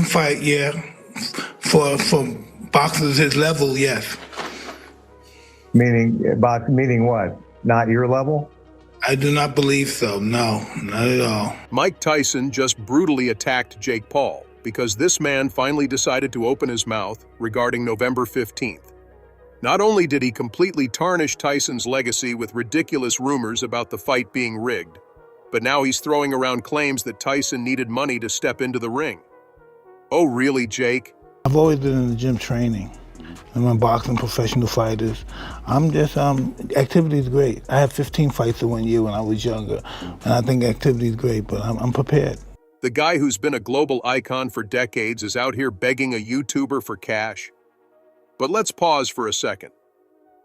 can fight, yeah. For boxers his level, yes. Meaning what? Not your level? I do not believe so, no, not at all. Mike Tyson just brutally attacked Jake Paul because this man finally decided to open his mouth regarding November 15th. Not only did he completely tarnish Tyson's legacy with ridiculous rumors about the fight being rigged, but now he's throwing around claims that Tyson needed money to step into the ring. Oh, really, Jake? I've always been in the gym training. I'm a boxing professional fighters. I'm just, activity is great. I had 15 fights in 1 year when I was younger, and I think activity is great, but I'm prepared. The guy who's been a global icon for decades is out here begging a YouTuber for cash. But let's pause for a second.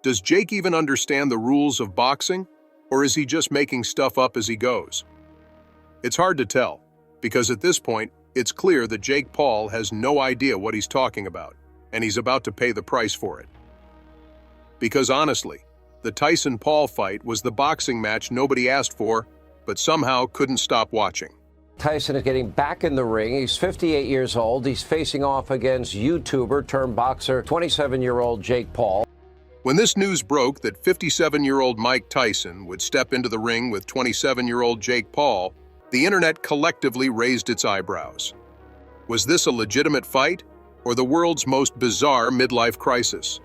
Does Jake even understand the rules of boxing, or is he just making stuff up as he goes? It's hard to tell, because at this point, it's clear that Jake Paul has no idea what he's talking about, and he's about to pay the price for it. Because honestly, the Tyson-Paul fight was the boxing match nobody asked for, but somehow couldn't stop watching. Tyson is getting back in the ring. He's 58 years old. He's facing off against YouTuber turned boxer 27-year-old Jake Paul. When this news broke that 57-year-old Mike Tyson would step into the ring with 27-year-old Jake Paul, the internet collectively raised its eyebrows. Was this a legitimate fight, or the world's most bizarre midlife crisis?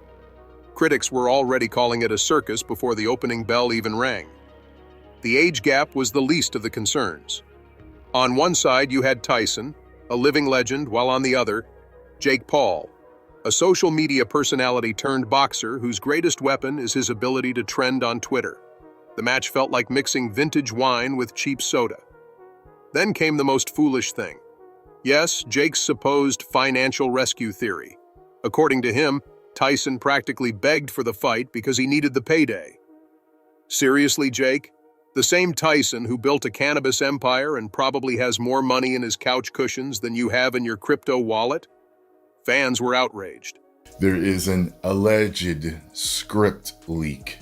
Critics were already calling it a circus before the opening bell even rang. The age gap was the least of the concerns. On one side, you had Tyson, a living legend, while on the other, Jake Paul, a social media personality turned boxer whose greatest weapon is his ability to trend on Twitter. The match felt like mixing vintage wine with cheap soda. Then came the most foolish thing. Yes, Jake's supposed financial rescue theory. According to him, Tyson practically begged for the fight because he needed the payday. Seriously, Jake? The same Tyson who built a cannabis empire and probably has more money in his couch cushions than you have in your crypto wallet? Fans were outraged. There is an alleged script leak.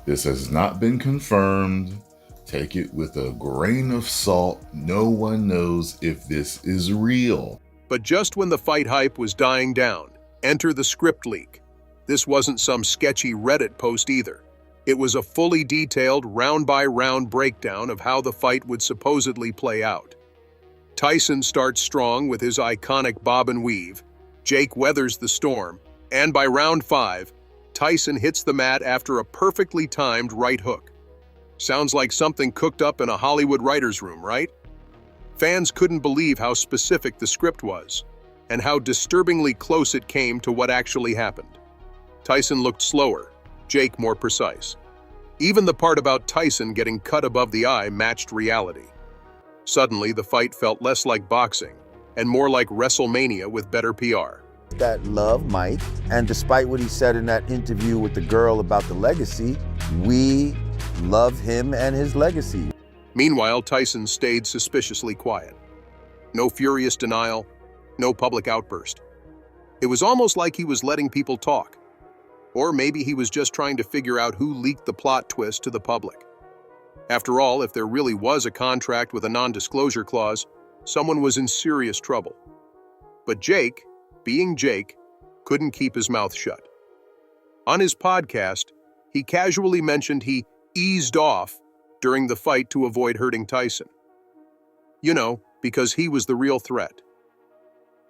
This has not been confirmed. Take it with a grain of salt. No one knows if this is real. But just when the fight hype was dying down, enter the script leak. This wasn't some sketchy Reddit post either. It was a fully detailed, round-by-round breakdown of how the fight would supposedly play out. Tyson starts strong with his iconic bob and weave. Jake weathers the storm, and by round 5, Tyson hits the mat after a perfectly timed right hook. Sounds like something cooked up in a Hollywood writer's room, right? Fans couldn't believe how specific the script was, and how disturbingly close it came to what actually happened. Tyson looked slower, Jake more precise. Even the part about Tyson getting cut above the eye matched reality. Suddenly, the fight felt less like boxing and more like WrestleMania with better PR. That love Mike, and despite what he said in that interview with the girl about the legacy, we love him and his legacy. Meanwhile, Tyson stayed suspiciously quiet. No furious denial, no public outburst. It was almost like he was letting people talk. Or maybe he was just trying to figure out who leaked the plot twist to the public. After all, if there really was a contract with a non-disclosure clause, someone was in serious trouble. But Jake, being Jake, couldn't keep his mouth shut. On his podcast, he casually mentioned he eased off during the fight to avoid hurting Tyson. You know, because he was the real threat.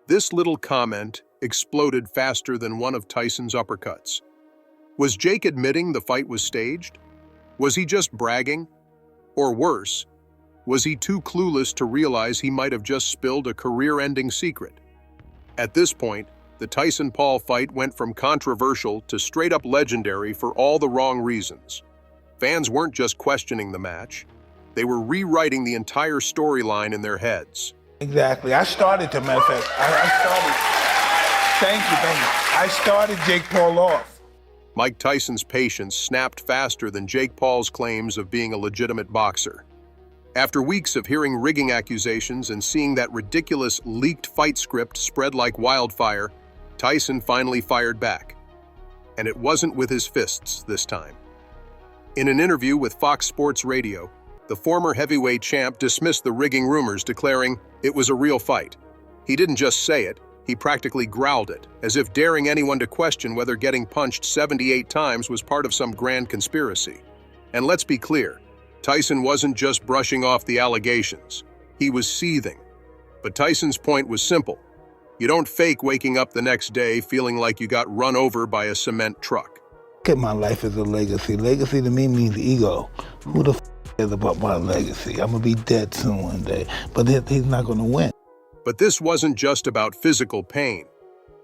This little comment exploded faster than one of Tyson's uppercuts. Was Jake admitting the fight was staged? Was he just bragging? Or worse, was he too clueless to realize he might have just spilled a career-ending secret? At this point, the Tyson-Paul fight went from controversial to straight-up legendary for all the wrong reasons. Fans weren't just questioning the match. They were rewriting the entire storyline in their heads. Exactly. I started, to matter of fact, thank you. I started Jake Paul off. Mike Tyson's patience snapped faster than Jake Paul's claims of being a legitimate boxer. After weeks of hearing rigging accusations and seeing that ridiculous leaked fight script spread like wildfire, Tyson finally fired back. And it wasn't with his fists this time. In an interview with Fox Sports Radio, the former heavyweight champ dismissed the rigging rumors, declaring it was a real fight. He didn't just say it, he practically growled it, as if daring anyone to question whether getting punched 78 times was part of some grand conspiracy. And let's be clear, Tyson wasn't just brushing off the allegations. He was seething. But Tyson's point was simple. You don't fake waking up the next day feeling like you got run over by a cement truck. Look at my life as a legacy. Legacy to me means ego. Who the cares about my legacy? I'm gonna be dead soon one day, but he's not gonna win. But this wasn't just about physical pain.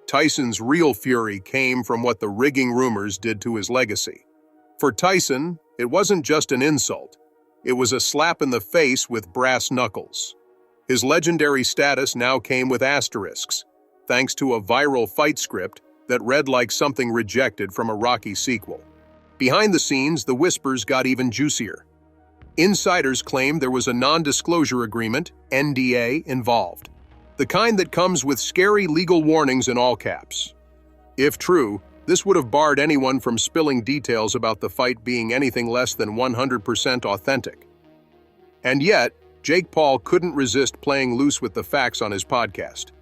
Tyson's real fury came from what the rigging rumors did to his legacy. For Tyson, it wasn't just an insult. It was a slap in the face with brass knuckles. His legendary status now came with asterisks, thanks to a viral fight script that read like something rejected from a Rocky sequel. Behind the scenes, the whispers got even juicier. Insiders claimed there was a non-disclosure agreement, NDA, involved. The kind that comes with scary legal warnings in all caps. If true, this would have barred anyone from spilling details about the fight being anything less than 100% authentic. And yet, Jake Paul couldn't resist playing loose with the facts on his podcast.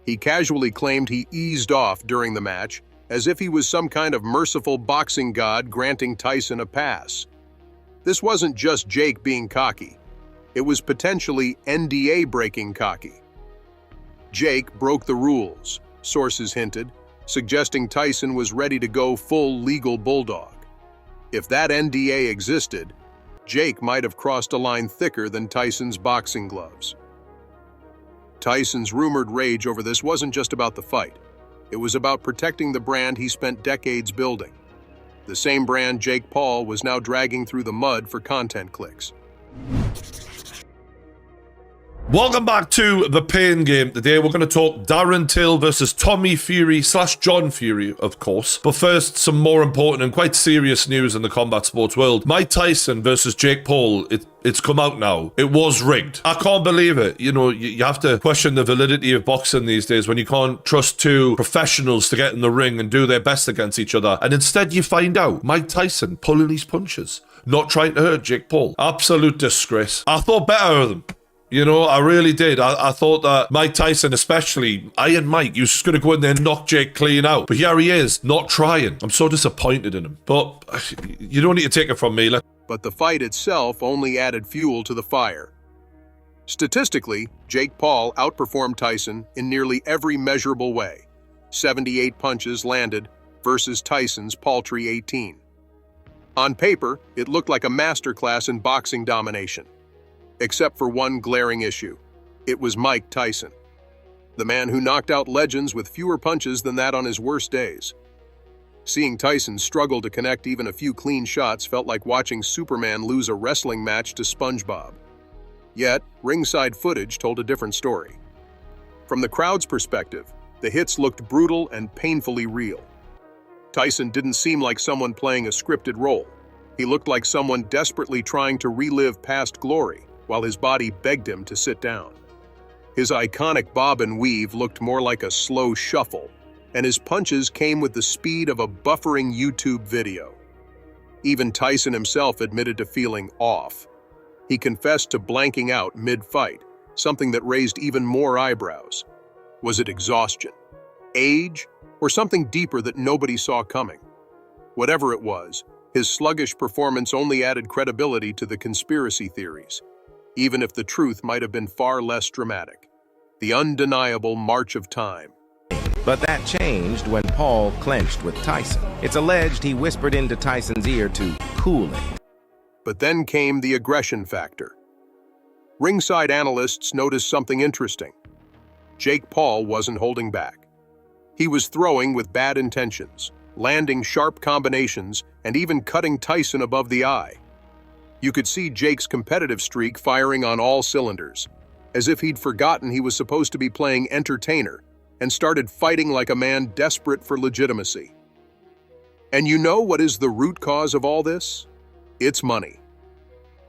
He casually claimed he eased off during the match, as if he was some kind of merciful boxing god granting Tyson a pass. This wasn't just Jake being cocky. It was potentially NDA-breaking cocky. Jake broke the rules, sources hinted, suggesting Tyson was ready to go full legal bulldog. If that NDA existed, Jake might have crossed a line thicker than Tyson's boxing gloves. Tyson's rumored rage over this wasn't just about the fight. It was about protecting the brand he spent decades building. The same brand Jake Paul was now dragging through the mud for content clicks. Welcome back to The Pain Game. Today we're going to talk Darren Till versus Tommy Fury / John Fury, of course. But first, some more important and quite serious news in the combat sports world. Mike Tyson versus Jake Paul, it's come out now. It was rigged. I can't believe it. You know, you have to question the validity of boxing these days when you can't trust two professionals to get in the ring and do their best against each other. And instead you find out Mike Tyson pulling his punches, not trying to hurt Jake Paul. Absolute disgrace. I thought better of them. You know, I really did. I thought that Mike Tyson, especially, Iron Mike, he was just going to go in there and knock Jake clean out. But here he is, not trying. I'm so disappointed in him. But you don't need to take it from me. But the fight itself only added fuel to the fire. Statistically, Jake Paul outperformed Tyson in nearly every measurable way. 78 punches landed versus Tyson's paltry 18. On paper, it looked like a masterclass in boxing domination. Except for one glaring issue. It was Mike Tyson, the man who knocked out legends with fewer punches than that on his worst days. Seeing Tyson struggle to connect even a few clean shots felt like watching Superman lose a wrestling match to SpongeBob. Yet, ringside footage told a different story. From the crowd's perspective, the hits looked brutal and painfully real. Tyson didn't seem like someone playing a scripted role. He looked like someone desperately trying to relive past glory, while his body begged him to sit down. His iconic bob and weave looked more like a slow shuffle, and his punches came with the speed of a buffering YouTube video. Even Tyson himself admitted to feeling off. He confessed to blanking out mid-fight, something that raised even more eyebrows. Was it exhaustion, age, or something deeper that nobody saw coming? Whatever it was, his sluggish performance only added credibility to the conspiracy theories, even if the truth might have been far less dramatic. The undeniable march of time. But that changed when Paul clenched with Tyson. It's alleged he whispered into Tyson's ear to cool him. But then came the aggression factor. Ringside analysts noticed something interesting. Jake Paul wasn't holding back. He was throwing with bad intentions, landing sharp combinations, and even cutting Tyson above the eye. You could see Jake's competitive streak firing on all cylinders, as if he'd forgotten he was supposed to be playing entertainer and started fighting like a man desperate for legitimacy. And you know what is the root cause of all this? It's money.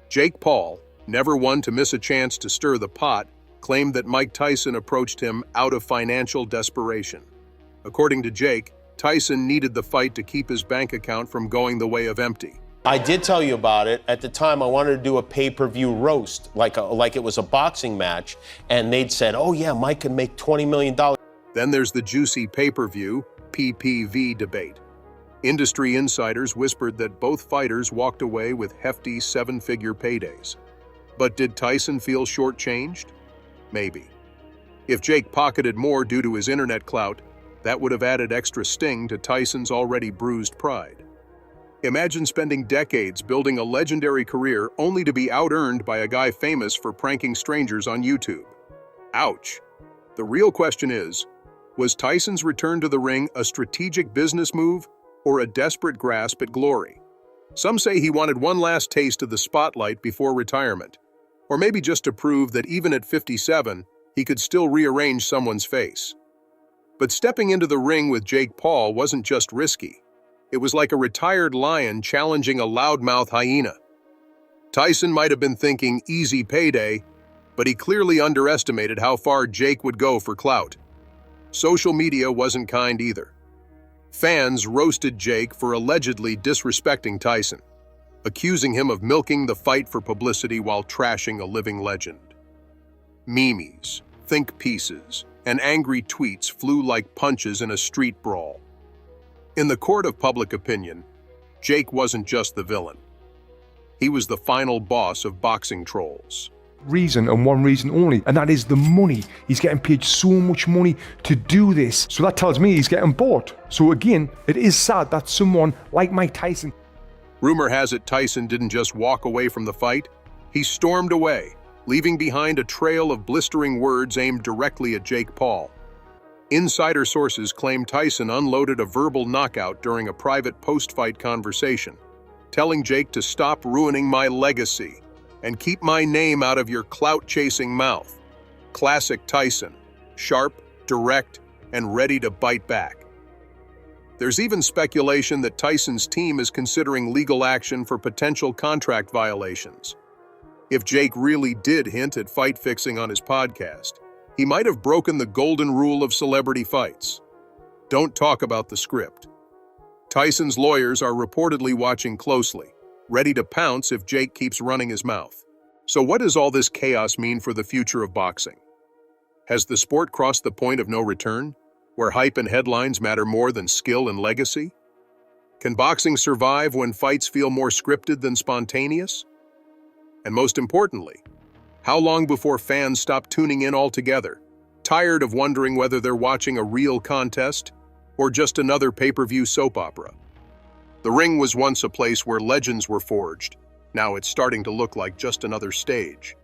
Jake Paul, never one to miss a chance to stir the pot, claimed that Mike Tyson approached him out of financial desperation. According to Jake, Tyson needed the fight to keep his bank account from going the way of empty. I did tell you about it. At the time, I wanted to do a pay-per-view roast, like it was a boxing match, and they'd said, oh yeah, Mike can make $20 million. Then there's the juicy pay-per-view, PPV debate. Industry insiders whispered that both fighters walked away with hefty seven-figure paydays. But did Tyson feel shortchanged? Maybe. If Jake pocketed more due to his internet clout, that would have added extra sting to Tyson's already bruised pride. Imagine spending decades building a legendary career only to be out-earned by a guy famous for pranking strangers on YouTube. Ouch. The real question is, was Tyson's return to the ring a strategic business move or a desperate grasp at glory? Some say he wanted one last taste of the spotlight before retirement, or maybe just to prove that even at 57, he could still rearrange someone's face. But stepping into the ring with Jake Paul wasn't just risky. It was like a retired lion challenging a loudmouth hyena. Tyson might have been thinking easy payday, but he clearly underestimated how far Jake would go for clout. Social media wasn't kind either. Fans roasted Jake for allegedly disrespecting Tyson, accusing him of milking the fight for publicity while trashing a living legend. Memes, think pieces, and angry tweets flew like punches in a street brawl. In the court of public opinion, Jake wasn't just the villain. He was the final boss of boxing trolls. Reason and one reason only, and that is the money. He's getting paid so much money to do this. So that tells me he's getting bought. So again, it is sad that someone like Mike Tyson. Rumor has it Tyson didn't just walk away from the fight, he stormed away, leaving behind a trail of blistering words aimed directly at Jake Paul. Insider sources claim Tyson unloaded a verbal knockout during a private post-fight conversation, telling Jake to stop ruining my legacy and keep my name out of your clout-chasing mouth. Classic Tyson, sharp, direct, and ready to bite back. There's even speculation that Tyson's team is considering legal action for potential contract violations. If Jake really did hint at fight fixing on his podcast, he might have broken the golden rule of celebrity fights. Don't talk about the script. Tyson's lawyers are reportedly watching closely, ready to pounce if Jake keeps running his mouth. So what does all this chaos mean for the future of boxing? Has the sport crossed the point of no return, where hype and headlines matter more than skill and legacy? Can boxing survive when fights feel more scripted than spontaneous? And most importantly, how long before fans stop tuning in altogether, tired of wondering whether they're watching a real contest or just another pay-per-view soap opera? The ring was once a place where legends were forged. Now it's starting to look like just another stage.